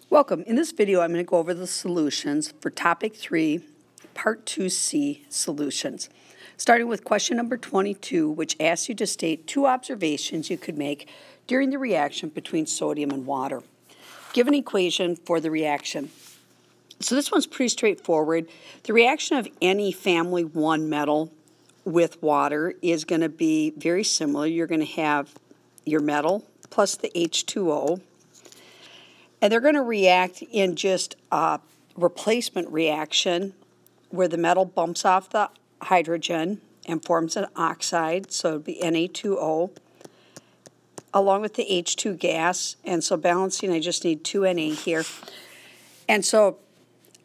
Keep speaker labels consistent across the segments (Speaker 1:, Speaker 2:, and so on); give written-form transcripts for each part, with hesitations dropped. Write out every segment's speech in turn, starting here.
Speaker 1: Welcome. In this video, I'm going to go over the solutions for Topic 3, Part 2C solutions. Starting with question number 22, which asks you to state two observations you could make during the reaction between sodium and water. Give an equation for the reaction. So this one's pretty straightforward. The reaction of any family 1 metal with water is going to be very similar. You're going to have your metal plus the H2O. And they're going to react in just a replacement reaction where the metal bumps off the hydrogen and forms an oxide, so it would be Na2O, along with the H2 gas. And so balancing, I just need 2 Na here. And so,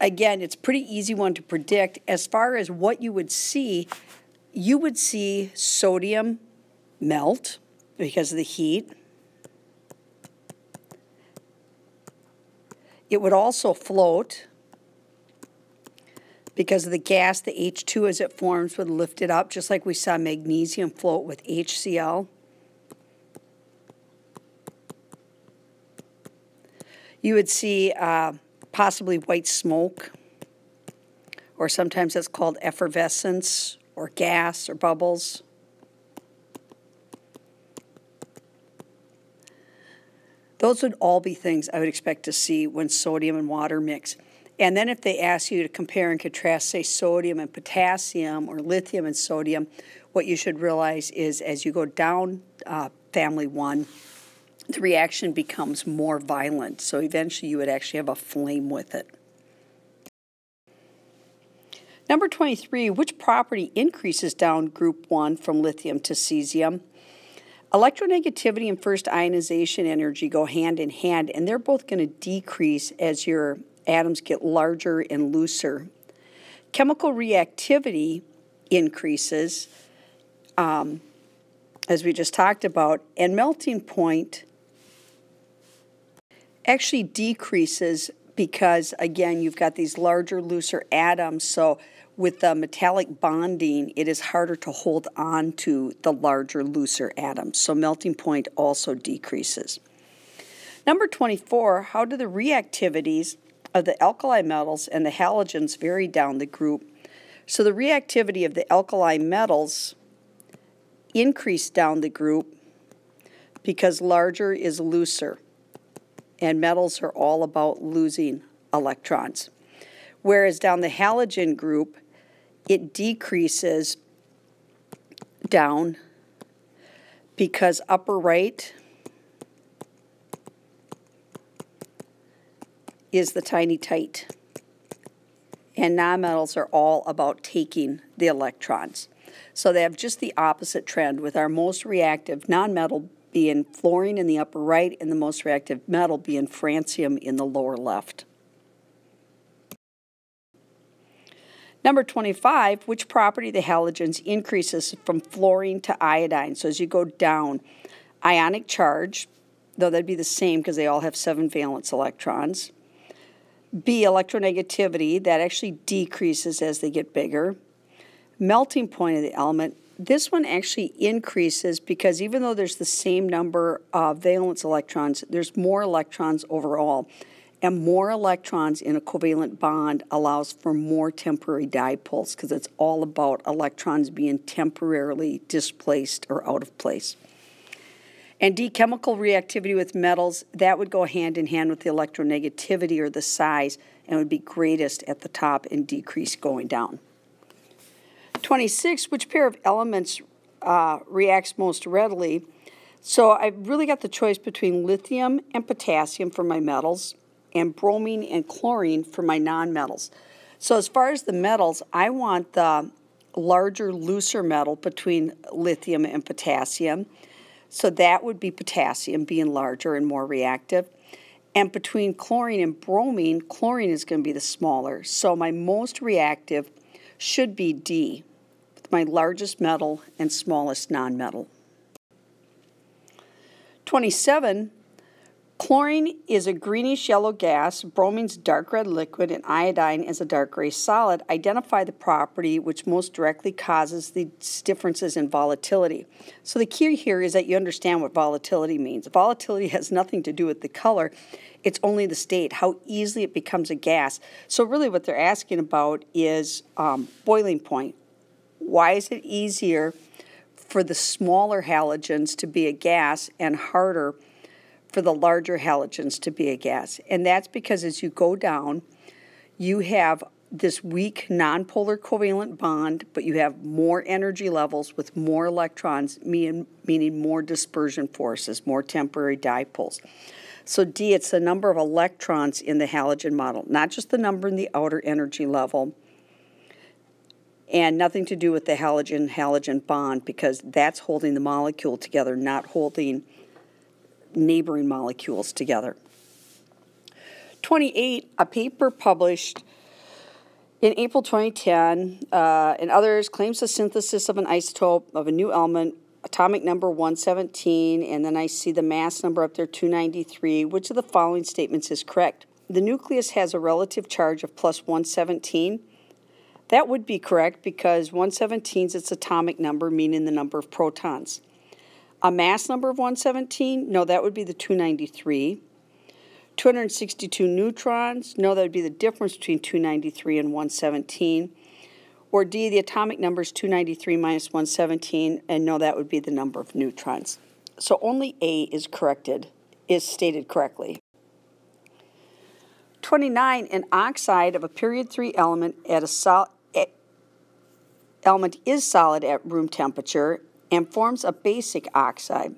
Speaker 1: again, it's a pretty easy one to predict. As far as what you would see sodium melt because of the heat. It would also float because of the gas, the H2 as it forms would lift it up, just like we saw magnesium float with HCl. You would see possibly white smoke, or sometimes that's called effervescence, or gas, or bubbles. Those would all be things I would expect to see when sodium and water mix. And then if they ask you to compare and contrast, say, sodium and potassium or lithium and sodium, what you should realize is as you go down family 1, the reaction becomes more violent. So eventually you would actually have a flame with it. Number 23, which property increases down group 1 from lithium to cesium? Electronegativity and first ionization energy go hand in hand, and they're both going to decrease as your atoms get larger and looser. Chemical reactivity increases, as we just talked about, and melting point actually decreases because, again, you've got these larger, looser atoms, so with the metallic bonding, it is harder to hold on to the larger, looser atoms. So melting point also decreases. Number 24, how do the reactivities of the alkali metals and the halogens vary down the group? So the reactivity of the alkali metals increase down the group because larger is looser, and metals are all about losing electrons. Whereas down the halogen group, it decreases down because upper right is the tiny tight. And nonmetals are all about taking the electrons. So they have just the opposite trend, with our most reactive nonmetal being fluorine in the upper right and the most reactive metal being francium in the lower left. Number 25, which property of the halogens increases from fluorine to iodine? So as you go down, ionic charge, though that'd be the same because they all have 7 valence electrons. B, electronegativity, that actually decreases as they get bigger. Melting point of the element, this one actually increases because even though there's the same number of valence electrons, there's more electrons overall. And more electrons in a covalent bond allows for more temporary dipoles because it's all about electrons being temporarily displaced or out of place. And D, chemical reactivity with metals, that would go hand in hand with the electronegativity or the size and would be greatest at the top and decrease going down. 26, which pair of elements reacts most readily? So I've really got the choice between lithium and potassium for my metals, and bromine and chlorine for my nonmetals. So as far as the metals, I want the larger, looser metal between lithium and potassium. So that would be potassium being larger and more reactive. And between chlorine and bromine, chlorine is going to be the smaller. So my most reactive should be D, my largest metal and smallest nonmetal. 27, Chlorine is a greenish yellow gas, bromine's dark red liquid, and iodine is a dark gray solid. Identify the property which most directly causes these differences in volatility. So the key here is that you understand what volatility means. Volatility has nothing to do with the color. It's only the state, how easily it becomes a gas. So really what they're asking about is boiling point. Why is it easier for the smaller halogens to be a gas and harder for the larger halogens to be a gas? And that's because as you go down, you have this weak nonpolar covalent bond, but you have more energy levels with more electrons, meaning more dispersion forces, more temporary dipoles. So D, it's the number of electrons in the halogen model, not just the number in the outer energy level, and nothing to do with the halogen-halogen bond, because that's holding the molecule together, not holding neighboring molecules together. 28, a paper published in April 2010 and others claims the synthesis of an isotope of a new element, atomic number 117, and then I see the mass number up there, 293. Which of the following statements is correct? The nucleus has a relative charge of plus 117. That would be correct because 117 is its atomic number, meaning the number of protons. A mass number of 117? No, that would be the 293. 262 neutrons? No, that would be the difference between 293 and 117. Or D, the atomic number is 293 minus 117, and no, that would be the number of neutrons. So only A is stated correctly. 29, an oxide of a period 3 element is solid at room temperature and forms a basic oxide.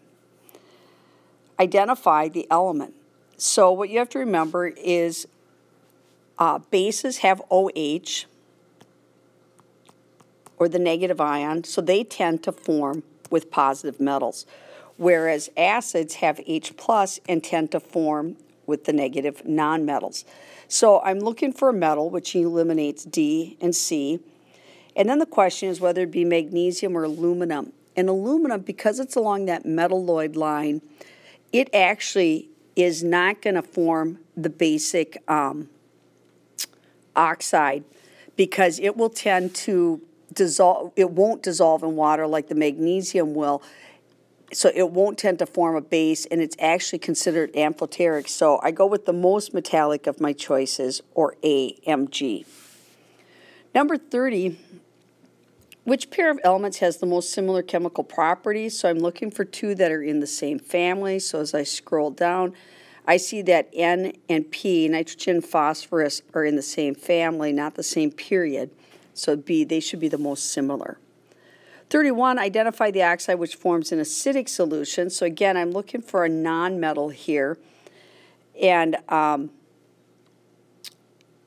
Speaker 1: Identify the element. So what you have to remember is bases have OH, or the negative ion, so they tend to form with positive metals, whereas acids have H plus and tend to form with the negative nonmetals. So I'm looking for a metal, which eliminates D and C, and then the question is whether it be magnesium or aluminum. And aluminum, because it's along that metalloid line, it actually is not going to form the basic oxide because it will tend to dissolve. It won't dissolve in water like the magnesium will, so it won't tend to form a base, and it's actually considered amphoteric. So I go with the most metallic of my choices, or A, Mg. Number 30, which pair of elements has the most similar chemical properties? So I'm looking for two that are in the same family. So as I scroll down, I see that N and P, nitrogen and phosphorus, are in the same family, not the same period. So B, they should be the most similar. 31, identify the oxide which forms an acidic solution. So again, I'm looking for a nonmetal here, and a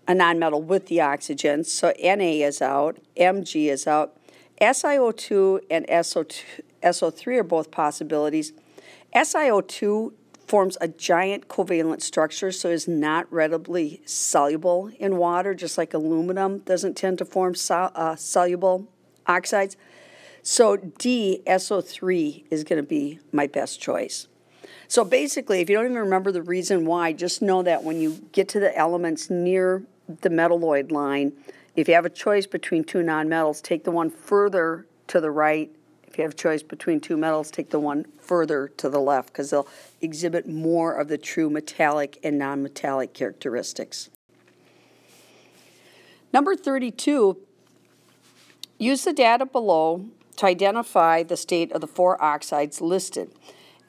Speaker 1: nonmetal with the oxygen. So Na is out, Mg is out. SiO2 and SO3 are both possibilities. SiO2 forms a giant covalent structure, so is not readily soluble in water, just like aluminum doesn't tend to form soluble oxides. So D, SO3, is going to be my best choice. So basically, if you don't even remember the reason why, just know that when you get to the elements near the metalloid line, if you have a choice between two nonmetals, take the one further to the right. If you have a choice between two metals, take the one further to the left because they'll exhibit more of the true metallic and nonmetallic characteristics. Number 32, use the data below to identify the state of the 4 oxides listed.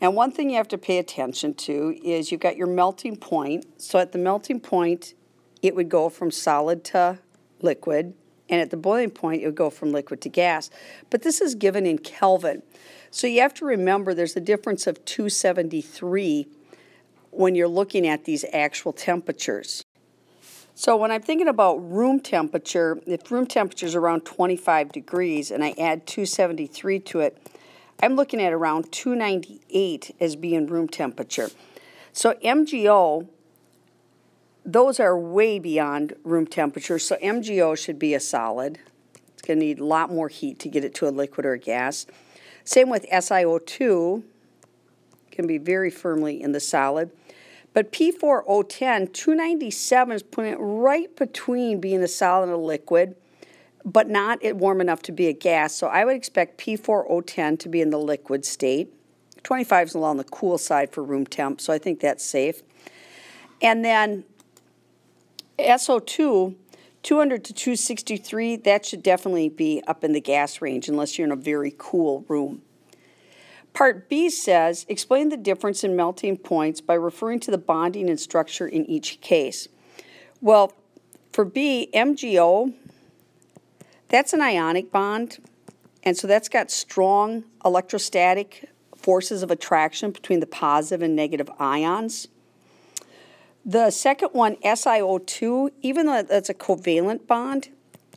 Speaker 1: And one thing you have to pay attention to is you've got your melting point. So at the melting point, it would go from solid to liquid, and at the boiling point, it would go from liquid to gas. But this is given in Kelvin. So you have to remember there's a difference of 273 when you're looking at these actual temperatures. So when I'm thinking about room temperature, if room temperature is around 25 degrees and I add 273 to it, I'm looking at around 298 as being room temperature. So MgO, those are way beyond room temperature, so MgO should be a solid. It's going to need a lot more heat to get it to a liquid or a gas. Same with SiO2, can be very firmly in the solid. But P4O10, 297 is putting it right between being a solid and a liquid, but not warm enough to be a gas. So I would expect P4O10 to be in the liquid state. 25 is along the cool side for room temp, so I think that's safe. And then SO2, 200 to 263, that should definitely be up in the gas range unless you're in a very cool room. Part B says, explain the difference in melting points by referring to the bonding and structure in each case. Well, for B, MgO, that's an ionic bond, and so that's got strong electrostatic forces of attraction between the positive and negative ions. The second one, SiO2, even though that's a covalent bond,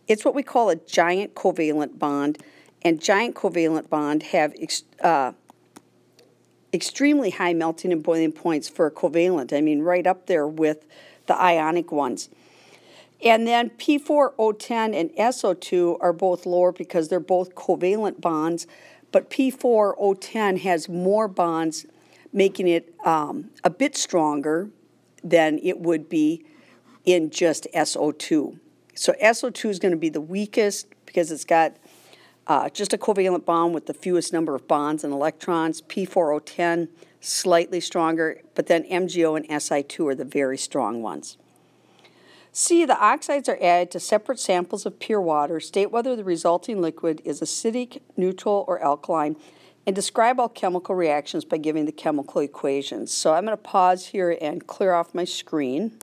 Speaker 1: it's what we call a giant covalent bond, and giant covalent bond have extremely high melting and boiling points for a covalent. I mean, right up there with the ionic ones. And then P4O10 and SO2 are both lower because they're both covalent bonds, but P4O10 has more bonds, making it a bit stronger than it would be in just SO2. So SO2 is going to be the weakest because it's got just a covalent bond with the fewest number of bonds and electrons. P4O10, slightly stronger, but then MgO and Si2 are the very strong ones. C, the oxides are added to separate samples of pure water. State whether the resulting liquid is acidic, neutral, or alkaline, and describe all chemical reactions by giving the chemical equations. So I'm going to pause here and clear off my screen.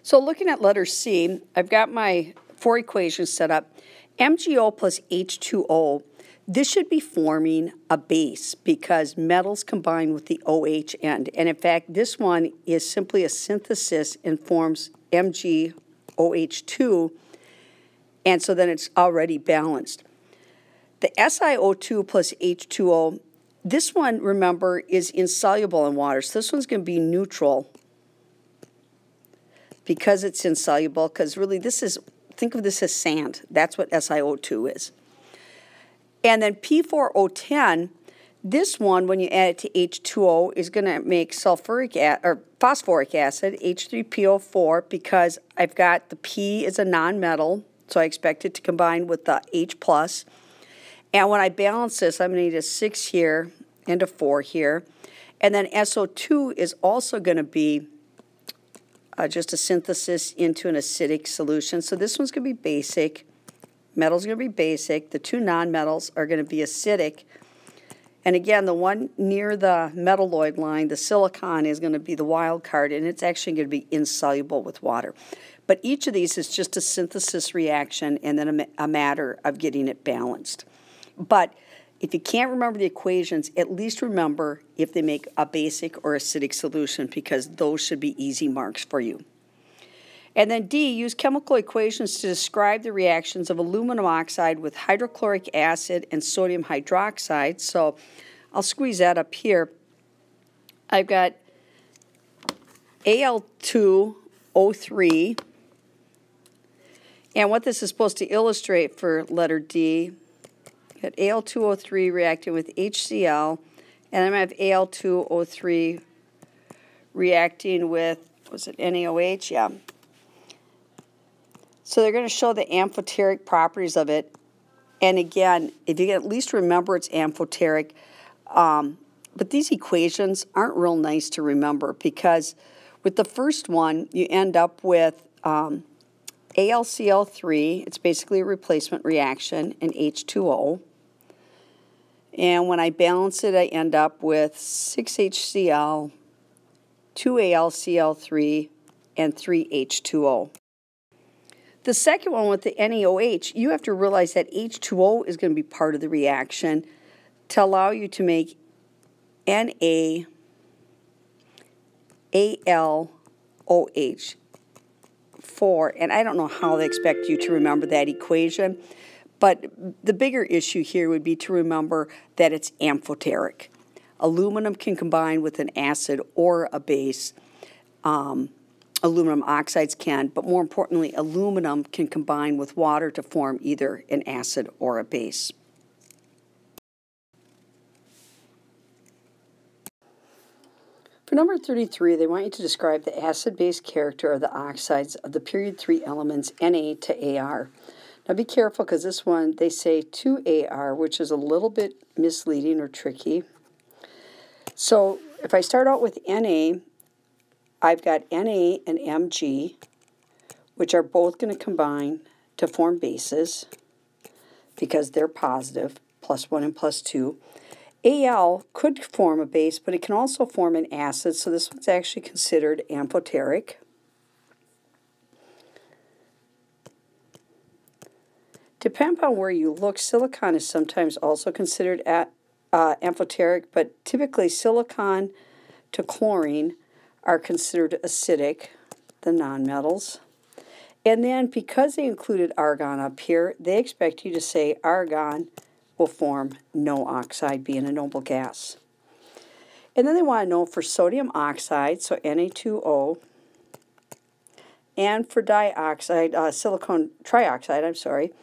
Speaker 1: So looking at letter C, I've got my 4 equations set up. MgO plus H2O, this should be forming a base because metals combine with the OH end. And in fact, this one is simply a synthesis and forms MgOH2, and so then it's already balanced. The SiO2 plus H2O, this one, remember, is insoluble in water. So this one's going to be neutral because it's insoluble, because really this is, think of this as sand. That's what SiO2 is. And then P4O10, this one, when you add it to H2O, is going to make phosphoric acid, H3PO4, because I've got the P is a nonmetal, so I expect it to combine with the H+. And when I balance this, I'm going to need a 6 here and a 4 here. And then SO2 is also going to be just a synthesis into an acidic solution. So this one's going to be basic. Metal's going to be basic. The 2 nonmetals are going to be acidic. And again, the one near the metalloid line, the silicon, is going to be the wild card, and it's actually going to be insoluble with water. But each of these is just a synthesis reaction and then a matter of getting it balanced. But if you can't remember the equations, at least remember if they make a basic or acidic solution, because those should be easy marks for you. And then D, use chemical equations to describe the reactions of aluminum oxide with hydrochloric acid and sodium hydroxide. So I'll squeeze that up here. I've got Al2O3. And what this is supposed to illustrate for letter D, I've got Al2O3 reacting with HCl, and I'm going to have Al2O3 reacting with, was it NaOH? Yeah. So they're going to show the amphoteric properties of it. And again, if you can at least remember it's amphoteric. But these equations aren't real nice to remember, because with the first one, you end up with AlCl3. It's basically a replacement reaction, and H2O. And when I balance it, I end up with 6HCl, 2AlCl3, and 3H2O. The second one with the NaOH, you have to realize that H2O is going to be part of the reaction to allow you to make NaAlOH, 4. And I don't know how they expect you to remember that equation, but the bigger issue here would be to remember that it's amphoteric. Aluminum can combine with an acid or a base. Aluminum oxides can, but more importantly, aluminum can combine with water to form either an acid or a base. For number 33, they want you to describe the acid-base character of the oxides of the period 3 elements Na to Ar. Now be careful because this one, they say to Ar, which is a little bit misleading or tricky. So if I start out with Na, I've got Na and Mg, which are both going to combine to form bases because they're positive, +1 and +2. Al could form a base, but it can also form an acid, so this one's actually considered amphoteric. Depending on where you look, silicon is sometimes also considered amphoteric, but typically silicon to chlorine are considered acidic, the nonmetals. And then because they included argon up here, they expect you to say argon will form no oxide, being a noble gas. And then they want to know for sodium oxide, so Na2O, and for dioxide, silicon trioxide,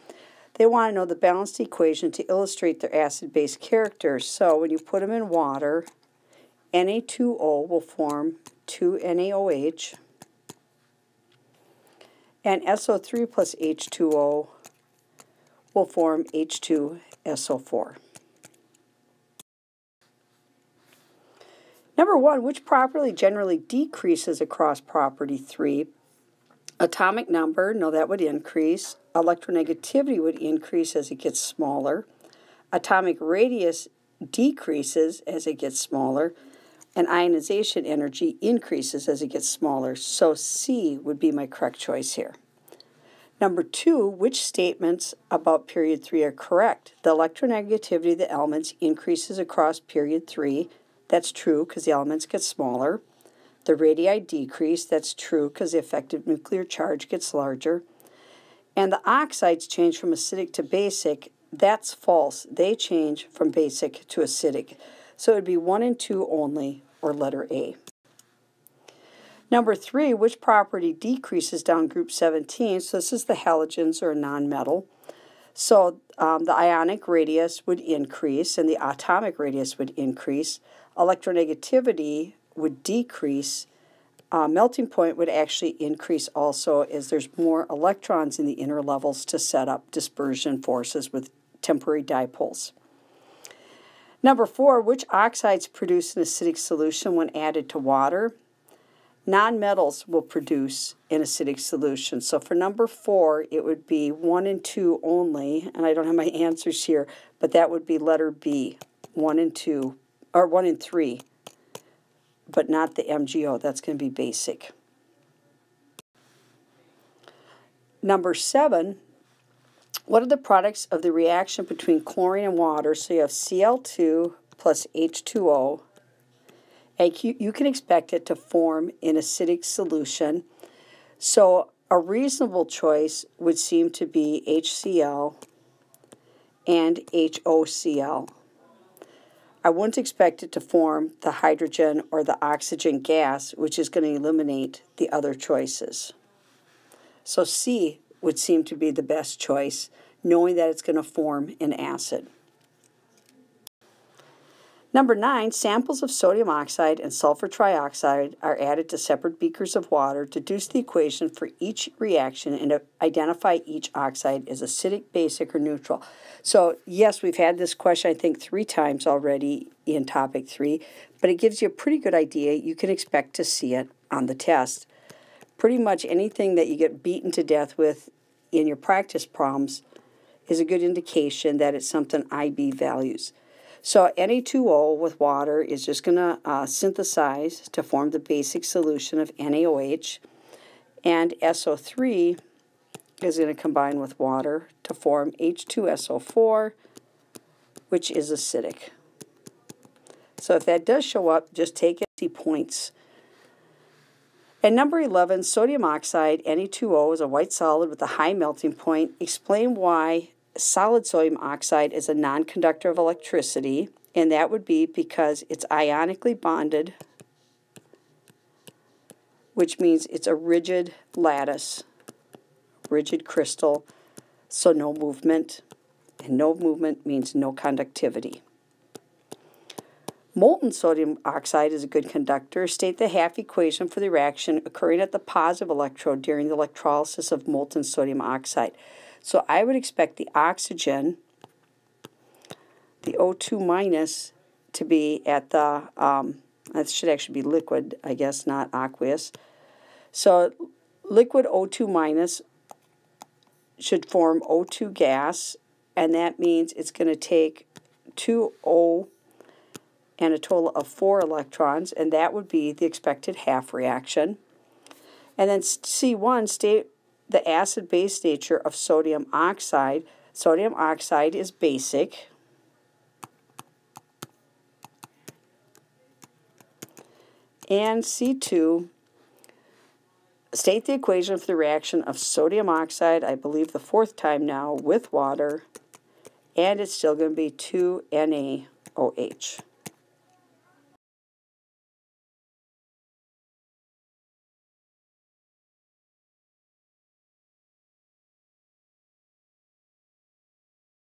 Speaker 1: they want to know the balanced equation to illustrate their acid-base character. So when you put them in water, Na2O will form 2NaOH, and SO3 plus H2O will form H2SO4. Number 1, which property generally decreases across property 3? Atomic number, no, that would increase. Electronegativity would increase as it gets smaller. Atomic radius decreases as it gets smaller. And ionization energy increases as it gets smaller. So C would be my correct choice here. Number 2, which statements about period 3 are correct? The electronegativity of the elements increases across period 3. That's true because the elements get smaller. The radii decrease. That's true because the effective nuclear charge gets larger. And the oxides change from acidic to basic. That's false. They change from basic to acidic. So it would be 1 and 2 only, or letter A. Number 3, which property decreases down group 17? So this is the halogens, or a nonmetal. So the ionic radius would increase and the atomic radius would increase. Electronegativity would decrease. Melting point would actually increase also as there's more electrons in the inner levels to set up dispersion forces with temporary dipoles. Number 4, which oxides produce an acidic solution when added to water? Nonmetals will produce an acidic solution. So for number 4, it would be 1 and 2 only, and I don't have my answers here, but that would be letter B, 1 and 2, or 1 and 3, but not the MgO. That's going to be basic. Number 7, what are the products of the reaction between chlorine and water? So you have Cl2 plus H2O. And you can expect it to form an acidic solution. So a reasonable choice would seem to be HCl and HOCl. I wouldn't expect it to form the hydrogen or the oxygen gas, which is going to eliminate the other choices. So C would seem to be the best choice, knowing that it's going to form an acid. Number 9, samples of sodium oxide and sulfur trioxide are added to separate beakers of water. Deduce the equation for each reaction and identify each oxide as acidic, basic, or neutral. So yes, we've had this question I think 3 times already in topic 3, but it gives you a pretty good idea. You can expect to see it on the test. Pretty much anything that you get beaten to death with in your practice problems is a good indication that it's something IB values. So Na2O with water is just going to synthesize to form the basic solution of NaOH, and SO3 is going to combine with water to form H2SO4, which is acidic. So if that does show up, just take it, see points. And number 11, sodium oxide, Na2O, is a white solid with a high melting point. Explain why solid sodium oxide is a non-conductor of electricity, and that would be because it's ionically bonded, which means it's a rigid lattice, rigid crystal, so no movement, and no movement means no conductivity. Molten sodium oxide is a good conductor. State the half equation for the reaction occurring at the positive electrode during the electrolysis of molten sodium oxide. So I would expect the oxygen, the O2 minus, to be at the, that should actually be liquid, I guess, not aqueous. So liquid O2 minus should form O2 gas, and that means it's going to take 2 O and a total of 4 electrons, and that would be the expected half reaction. And then C1, state the acid-base nature of sodium oxide. Sodium oxide is basic. And C2, state the equation for the reaction of sodium oxide, I believe the 4th time now, with water, and it's still going to be 2NaOH.